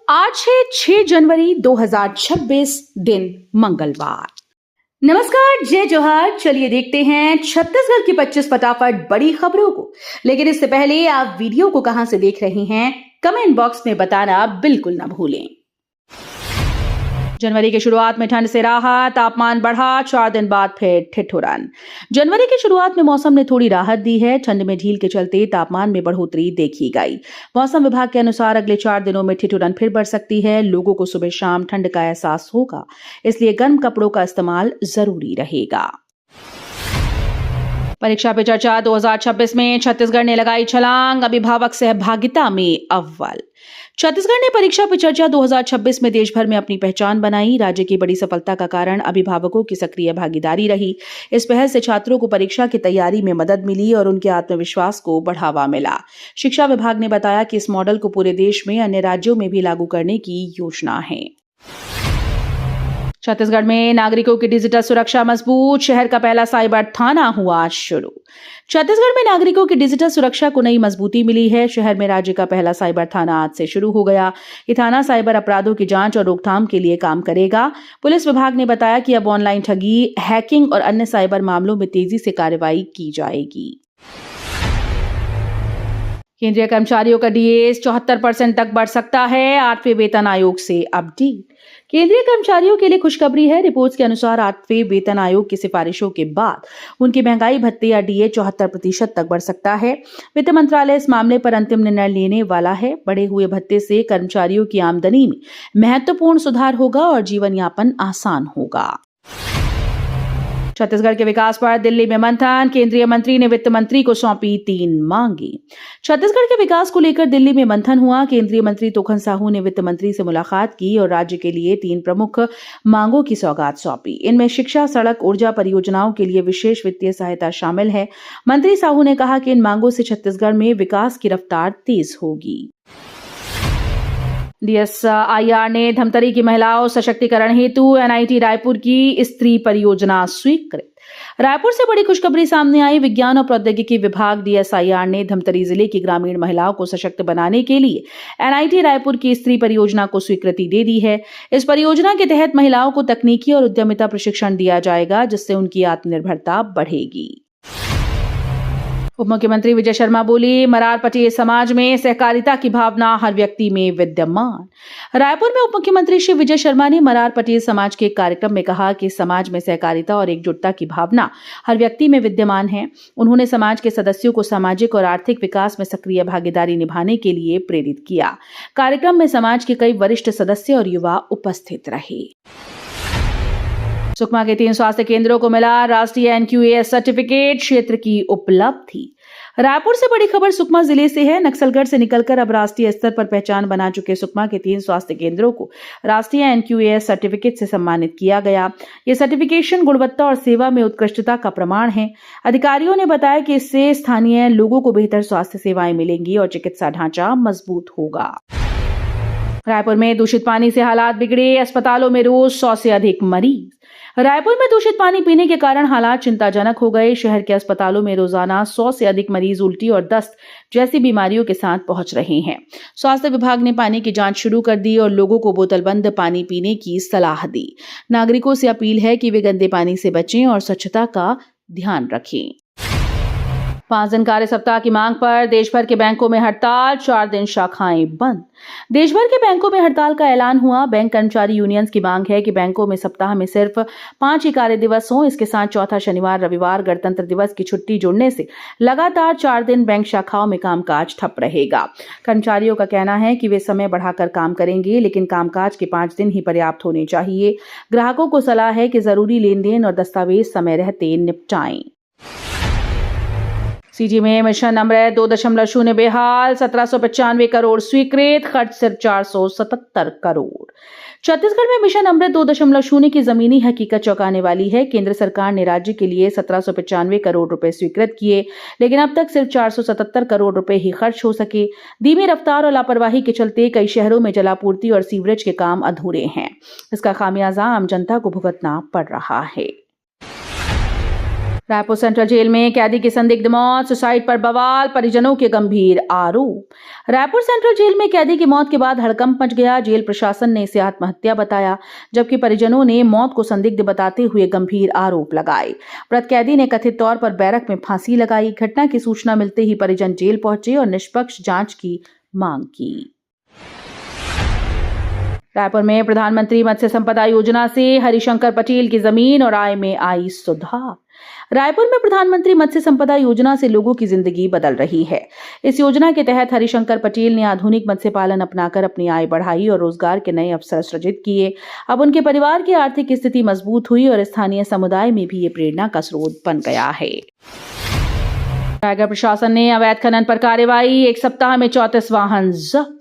आज है 6 जनवरी 2026 दिन मंगलवार। नमस्कार, जय जोहार। चलिए देखते हैं छत्तीसगढ़ की 25 फटाफट बड़ी खबरों को। लेकिन इससे पहले आप वीडियो को कहां से देख रही हैं, कमेंट बॉक्स में बताना बिल्कुल ना भूलें। जनवरी की शुरुआत में ठंड से राहत, तापमान बढ़ा, 4 दिन बाद फिर ठिठुरन। जनवरी की शुरुआत में मौसम ने थोड़ी राहत दी है। ठंड में ढील के चलते तापमान में बढ़ोतरी देखी गई। मौसम विभाग के अनुसार अगले 4 दिनों में ठिठुरन फिर बढ़ सकती है। लोगों को सुबह शाम ठंड का एहसास होगा, इसलिए गर्म कपड़ों का इस्तेमाल जरूरी रहेगा। परीक्षा पे चर्चा 2026 में छत्तीसगढ़ ने लगाई छलांग, अभिभावक सहभागिता में अव्वल। छत्तीसगढ़ ने परीक्षा पे चर्चा 2026 में देश भर में अपनी पहचान बनाई। राज्य की बड़ी सफलता का कारण अभिभावकों की सक्रिय भागीदारी रही। इस पहल से छात्रों को परीक्षा की तैयारी में मदद मिली और उनके आत्मविश्वास को बढ़ावा मिला। शिक्षा विभाग ने बताया कि इस मॉडल को पूरे देश में अन्य राज्यों में भी लागू करने की योजना है। छत्तीसगढ़ में नागरिकों की डिजिटल सुरक्षा मजबूत, शहर का पहला साइबर थाना हुआ शुरू। छत्तीसगढ़ में नागरिकों की डिजिटल सुरक्षा को नई मजबूती मिली है। शहर में राज्य का पहला साइबर थाना आज से शुरू हो गया। ये थाना साइबर अपराधों की जांच और रोकथाम के लिए काम करेगा। पुलिस विभाग ने बताया कि अब ऑनलाइन ठगी, हैकिंग और अन्य साइबर मामलों में तेजी से कार्रवाई की जाएगी। केंद्रीय कर्मचारियों का डीए 74% तक बढ़ सकता है, 8वें वेतन आयोग से अपडेट। केंद्रीय कर्मचारियों के लिए खुशखबरी है। रिपोर्ट्स के अनुसार 8वें वेतन आयोग की सिफारिशों के बाद उनकी महंगाई भत्ते या डीए 74% तक बढ़ सकता है। वित्त मंत्रालय इस मामले पर अंतिम निर्णय लेने वाला है। बढ़े हुए भत्ते से कर्मचारियों की आमदनी में महत्वपूर्ण सुधार होगा और जीवन यापन आसान होगा। छत्तीसगढ़ के विकास पर दिल्ली में मंथन, केंद्रीय मंत्री ने वित्त मंत्री को सौंपी 3 मांगे। छत्तीसगढ़ के विकास को लेकर दिल्ली में मंथन हुआ। केंद्रीय मंत्री तोखन साहू ने वित्त मंत्री से मुलाकात की और राज्य के लिए 3 प्रमुख मांगों की सौगात सौंपी। इनमें शिक्षा, सड़क, ऊर्जा परियोजनाओं के लिए विशेष वित्तीय सहायता शामिल है। मंत्री साहू ने कहा कि इन मांगों से छत्तीसगढ़ में विकास की रफ्तार तेज होगी। डीएसआईआर ने धमतरी की महिलाओं सशक्तिकरण हेतु एनआईटी रायपुर की स्त्री परियोजना स्वीकृत। रायपुर से बड़ी खुशखबरी सामने आई। विज्ञान और प्रौद्योगिकी विभाग डीएसआईआर ने धमतरी जिले की ग्रामीण महिलाओं को सशक्त बनाने के लिए एनआईटी रायपुर की स्त्री परियोजना को स्वीकृति दे दी है। इस परियोजना के तहत महिलाओं को तकनीकी और उद्यमिता प्रशिक्षण दिया जाएगा, जिससे उनकी आत्मनिर्भरता बढ़ेगी। उप मुख्यमंत्री विजय शर्मा बोले, मरार पटेल समाज में सहकारिता की भावना हर व्यक्ति में विद्यमान। रायपुर में उप मुख्यमंत्री श्री विजय शर्मा ने मरार पटेल समाज के एक कार्यक्रम में कहा कि समाज में सहकारिता और एकजुटता की भावना हर व्यक्ति में विद्यमान है। उन्होंने समाज के सदस्यों को सामाजिक और आर्थिक विकास में सक्रिय भागीदारी निभाने के लिए प्रेरित किया। कार्यक्रम में समाज के कई वरिष्ठ सदस्य और युवा उपस्थित रहे। सुकमा के 3 स्वास्थ्य केंद्रों को मिला राष्ट्रीय एनक्यूएएस सर्टिफिकेट, क्षेत्र की उपलब्धि। रायपुर से बड़ी खबर सुकमा जिले से है। नक्सलगढ़ से निकलकर अब राष्ट्रीय स्तर पर पहचान बना चुके सुकमा के 3 स्वास्थ्य केंद्रों को राष्ट्रीय एनक्यूएएस सर्टिफिकेट से सम्मानित किया गया। यह सर्टिफिकेशन गुणवत्ता और सेवा में उत्कृष्टता का प्रमाण है। अधिकारियों ने बताया कि इससे स्थानीय लोगों को बेहतर स्वास्थ्य सेवाएं मिलेंगी और चिकित्सा ढांचा मजबूत होगा। रायपुर में दूषित पानी से हालात बिगड़े, अस्पतालों में रोज 100 से अधिक मरीज। रायपुर में दूषित पानी पीने के कारण हालात चिंताजनक हो गए। शहर के अस्पतालों में रोजाना 100 से अधिक मरीज उल्टी और दस्त जैसी बीमारियों के साथ पहुंच रहे हैं। स्वास्थ्य विभाग ने पानी की जांच शुरू कर दी और लोगों को बोतलबंद पानी पीने की सलाह दी। नागरिकों से अपील है कि वे गंदे पानी से बचें और स्वच्छता का ध्यान रखें। 5 दिन कार्य सप्ताह की मांग पर देश भर के बैंकों में हड़ताल, 4 दिन शाखाएं बंद। देश भर के बैंकों में हड़ताल का ऐलान हुआ। बैंक कर्मचारी यूनियंस की मांग है कि बैंकों में सप्ताह में सिर्फ 5 ही कार्य दिवस हों। इसके साथ चौथा शनिवार, रविवार, गणतंत्र दिवस की छुट्टी जुड़ने से लगातार 4 दिन बैंक शाखाओं में कामकाज ठप रहेगा। कर्मचारियों का कहना है कि वे समय बढ़ाकर काम करेंगे, लेकिन कामकाज के 5 दिन ही पर्याप्त होने चाहिए। ग्राहकों को सलाह है कि जरूरी लेन देन और दस्तावेज समय रहते निपटाएं। सीजी में मिशन अमृत 2.0 बेहाल, 1795 करोड़ स्वीकृत, खर्च सिर्फ 477 करोड़। छत्तीसगढ़ में मिशन अमृत 2.0 की जमीनी हकीकत चौंकाने वाली है। केंद्र सरकार ने राज्य के लिए 1795 करोड़ रुपए स्वीकृत किए, लेकिन अब तक सिर्फ 477 करोड़ रुपए ही खर्च हो सके। धीमी रफ्तार और लापरवाही के चलते कई शहरों में जलापूर्ति और सीवरेज के काम अधूरे हैं। इसका खामियाजा आम जनता को भुगतना पड़ रहा है। रायपुर सेंट्रल जेल में कैदी की संदिग्ध मौत, सुसाइड पर बवाल, परिजनों के गंभीर आरोप। रायपुर सेंट्रल जेल में कैदी की मौत के बाद हड़कंप मच गया। जेल प्रशासन ने इसे आत्महत्या बताया, जबकि परिजनों ने मौत को संदिग्ध बताते हुए गंभीर आरोप लगाए। मृत कैदी ने कथित तौर पर बैरक में फांसी लगाई। घटना की सूचना मिलते ही परिजन जेल पहुंचे और निष्पक्ष जांच की मांग की। रायपुर में प्रधानमंत्री मत्स्य संपदा योजना से हरिशंकर पटेल की जमीन और आय में आई सुधार। रायपुर में प्रधानमंत्री मत्स्य संपदा योजना से लोगों की जिंदगी बदल रही है। इस योजना के तहत हरिशंकर पटेल ने आधुनिक मत्स्य पालन अपनाकर अपनी आय बढ़ाई और रोजगार के नए अवसर सृजित किए। अब उनके परिवार की आर्थिक स्थिति मजबूत हुई और स्थानीय समुदाय में भी ये प्रेरणा का स्रोत बन गया है। रायगढ़ प्रशासन ने अवैध खनन पर कार्रवाई, 1 सप्ताह में 34 वाहन जब्त।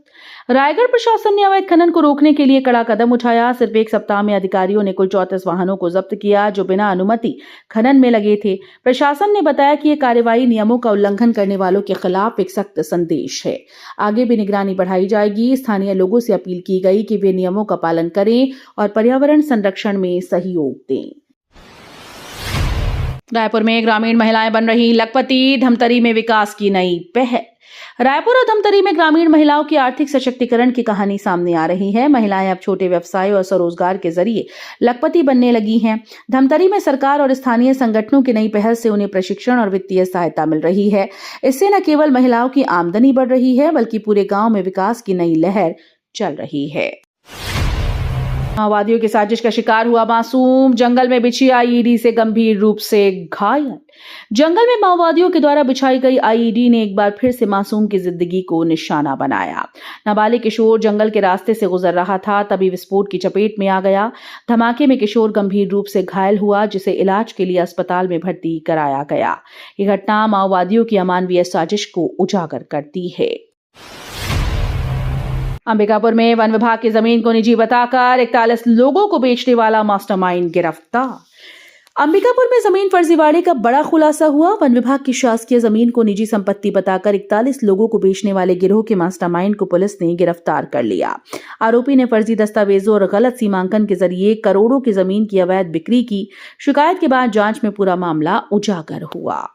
रायगढ़ प्रशासन ने अवैध खनन को रोकने के लिए कड़ा कदम उठाया। सिर्फ 1 सप्ताह में अधिकारियों ने कुल 34 वाहनों को जब्त किया, जो बिना अनुमति खनन में लगे थे। प्रशासन ने बताया कि यह कार्रवाई नियमों का उल्लंघन करने वालों के खिलाफ एक सख्त संदेश है। आगे भी निगरानी बढ़ाई जाएगी। स्थानीय लोगों से अपील की गई कि वे नियमों का पालन करें और पर्यावरण संरक्षण में सहयोग दें। रायपुर में ग्रामीण महिलाएं बन रही लखपति, धमतरी में विकास की नई पहल। रायपुर और धमतरी में ग्रामीण महिलाओं की आर्थिक सशक्तिकरण की कहानी सामने आ रही है। महिलाएं अब छोटे व्यवसाय और स्वरोजगार के जरिए लखपति बनने लगी हैं। धमतरी में सरकार और स्थानीय संगठनों की नई पहल से उन्हें प्रशिक्षण और वित्तीय सहायता मिल रही है। इससे न केवल महिलाओं की आमदनी बढ़ रही है, बल्कि पूरे गांव में विकास की नई लहर चल रही है। माओवादियों की साजिश का शिकार हुआ मासूम, जंगल में बिछी आईईडी से गंभीर रूप से घायल। जंगल में माओवादियों के द्वारा बिछाई गई आईईडी ने एक बार फिर से मासूम की जिंदगी को निशाना बनाया। नाबालिग किशोर जंगल के रास्ते से गुजर रहा था, तभी विस्फोट की चपेट में आ गया। धमाके में किशोर गंभीर रूप से घायल हुआ, जिसे इलाज के लिए अस्पताल में भर्ती कराया गया। यह घटना माओवादियों की अमानवीय साजिश को उजागर करती है। अंबिकापुर में वन विभाग की जमीन को निजी बताकर 41 लोगों को बेचने वाला मास्टरमाइंड गिरफ्तार। अंबिकापुर में जमीन फर्जीवाड़े का बड़ा खुलासा हुआ। वन विभाग की शासकीय जमीन को निजी संपत्ति बताकर 41 लोगों को बेचने वाले गिरोह के मास्टरमाइंड को पुलिस ने गिरफ्तार कर लिया। आरोपी ने फर्जी दस्तावेजों और गलत सीमांकन के जरिए करोड़ों की जमीन की अवैध बिक्री की। शिकायत के बाद जांच में पूरा मामला उजागर हुआ।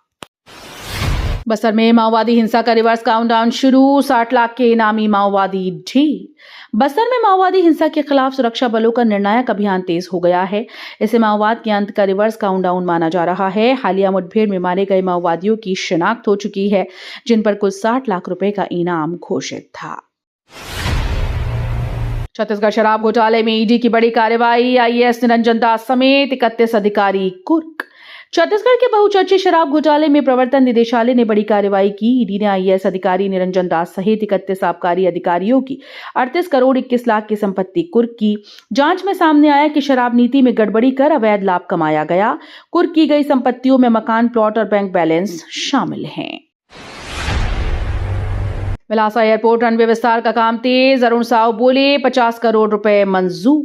बस्तर में माओवादी हिंसा का रिवर्स काउंटडाउन शुरू, 60 लाख के इनामी माओवादी ढेर। बस्तर में माओवादी हिंसा के खिलाफ सुरक्षा बलों का निर्णायक अभियान तेज हो गया है। इसे माओवाद के अंत का रिवर्स काउंटडाउन माना जा रहा है। हालिया मुठभेड़ में मारे गए माओवादियों की शिनाख्त हो चुकी है, जिन पर कुल 60 लाख रुपए का इनाम घोषित था। छत्तीसगढ़ शराब घोटाले में ईडी की बड़ी कार्रवाई, आईएएस निरंजन दास समेत 31 अधिकारी कुर्क। छत्तीसगढ़ के बहुचर्चित शराब घोटाले में प्रवर्तन निदेशालय ने बड़ी कार्रवाई की। ईडी ने आईएएस अधिकारी निरंजन दास सहित 31 आबकारी अधिकारियों की 38 करोड़ 21 लाख की संपत्ति कुर्क की। जांच में सामने आया कि शराब नीति में गड़बड़ी कर अवैध लाभ कमाया गया। कुर्क की गई संपत्तियों में मकान, प्लॉट और बैंक बैलेंस शामिल हैं। बिलासा एयरपोर्ट रनवे विस्तार का काम तेज, अरुण साव बोले 50 करोड़ रुपए मंजूर।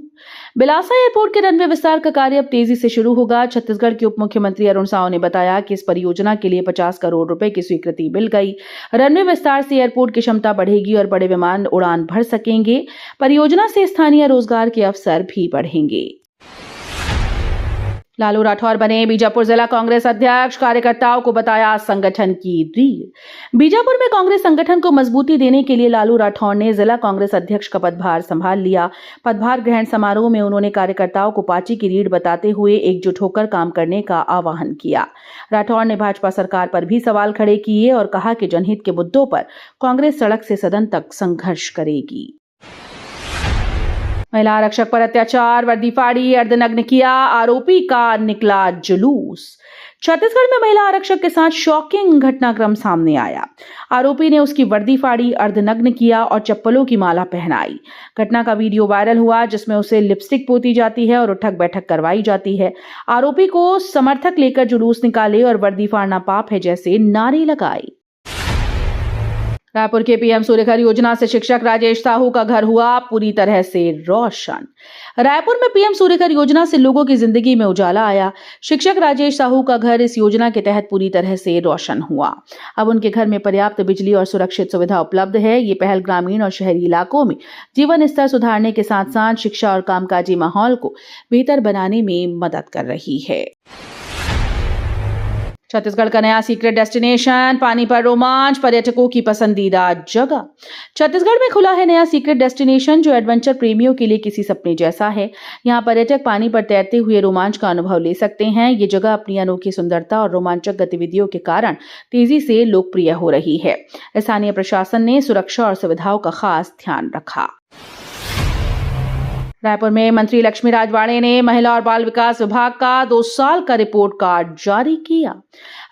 बिलासा एयरपोर्ट के रनवे विस्तार का कार्य अब तेजी से शुरू होगा। छत्तीसगढ़ के उप मुख्यमंत्री अरुण साव ने बताया कि इस परियोजना के लिए 50 करोड़ रुपए की स्वीकृति मिल गई। रनवे विस्तार से एयरपोर्ट की क्षमता बढ़ेगी और बड़े विमान उड़ान भर सकेंगे। परियोजना से स्थानीय रोजगार के अवसर भी बढ़ेंगे। लालू राठौर बने बीजापुर जिला कांग्रेस अध्यक्ष, कार्यकर्ताओं को बताया संगठन की रीढ़। बीजापुर में कांग्रेस संगठन को मजबूती देने के लिए लालू राठौर ने जिला कांग्रेस अध्यक्ष का पदभार संभाल लिया। पदभार ग्रहण समारोह में उन्होंने कार्यकर्ताओं को पार्टी की रीढ़ बताते हुए एकजुट होकर काम करने का आह्वान किया। राठौर ने भाजपा सरकार पर भी सवाल खड़े किए और कहा कि जनहित के मुद्दों पर कांग्रेस सड़क से सदन तक संघर्ष करेगी। महिला आरक्षक पर अत्याचार, वर्दी फाड़ी, अर्धनग्न किया, आरोपी का निकला जुलूस। छत्तीसगढ़ में महिला आरक्षक के साथ शॉकिंग घटनाक्रम सामने आया। आरोपी ने उसकी वर्दी फाड़ी, अर्धनग्न किया और चप्पलों की माला पहनाई। घटना का वीडियो वायरल हुआ, जिसमें उसे लिपस्टिक पोती जाती है और उठक बैठक करवाई जाती है। आरोपी को समर्थक लेकर जुलूस निकाले और वर्दी फाड़ना पाप है जैसे नारे लगाए। रायपुर के पीएम सूर्यघर योजना से शिक्षक राजेश साहू का घर हुआ पूरी तरह से रोशन। रायपुर में पीएम सूर्यघर योजना से लोगों की जिंदगी में उजाला आया। शिक्षक राजेश साहू का घर इस योजना के तहत पूरी तरह से रोशन हुआ। अब उनके घर में पर्याप्त बिजली और सुरक्षित सुविधा उपलब्ध है। ये पहल ग्रामीण और शहरी इलाकों में जीवन स्तर सुधारने के साथ साथ शिक्षा और कामकाजी माहौल को बेहतर बनाने में मदद कर रही है। छत्तीसगढ़ का नया सीक्रेट डेस्टिनेशन, पानी पर रोमांच, पर्यटकों की पसंदीदा जगह। छत्तीसगढ़ में खुला है नया सीक्रेट डेस्टिनेशन जो एडवेंचर प्रेमियों के लिए किसी सपने जैसा है। यहाँ पर्यटक पानी पर तैरते हुए रोमांच का अनुभव ले सकते हैं। ये जगह अपनी अनोखी सुंदरता और रोमांचक गतिविधियों के कारण तेजी से लोकप्रिय हो रही है। स्थानीय प्रशासन ने सुरक्षा और सुविधाओं का खास ध्यान रखा। रायपुर में मंत्री लक्ष्मी राजवाड़े ने महिला और बाल विकास विभाग का 2 साल का रिपोर्ट कार्ड जारी किया।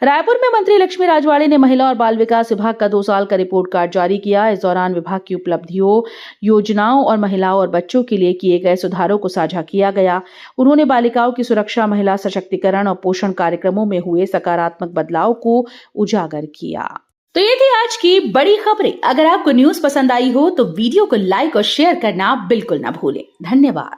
रायपुर में मंत्री लक्ष्मी राजवाड़े ने महिला और बाल विकास विभाग का 2 साल का रिपोर्ट कार्ड जारी किया। इस दौरान विभाग की उपलब्धियों, योजनाओं और महिलाओं और बच्चों के लिए किए गए सुधारों को साझा किया गया। उन्होंने बालिकाओं की सुरक्षा, महिला सशक्तिकरण और पोषण कार्यक्रमों में हुए सकारात्मक बदलाव को उजागर किया। तो ये थी आज की बड़ी खबरें। अगर आपको न्यूज पसंद आई हो तो वीडियो को लाइक और शेयर करना बिल्कुल ना भूलें। धन्यवाद।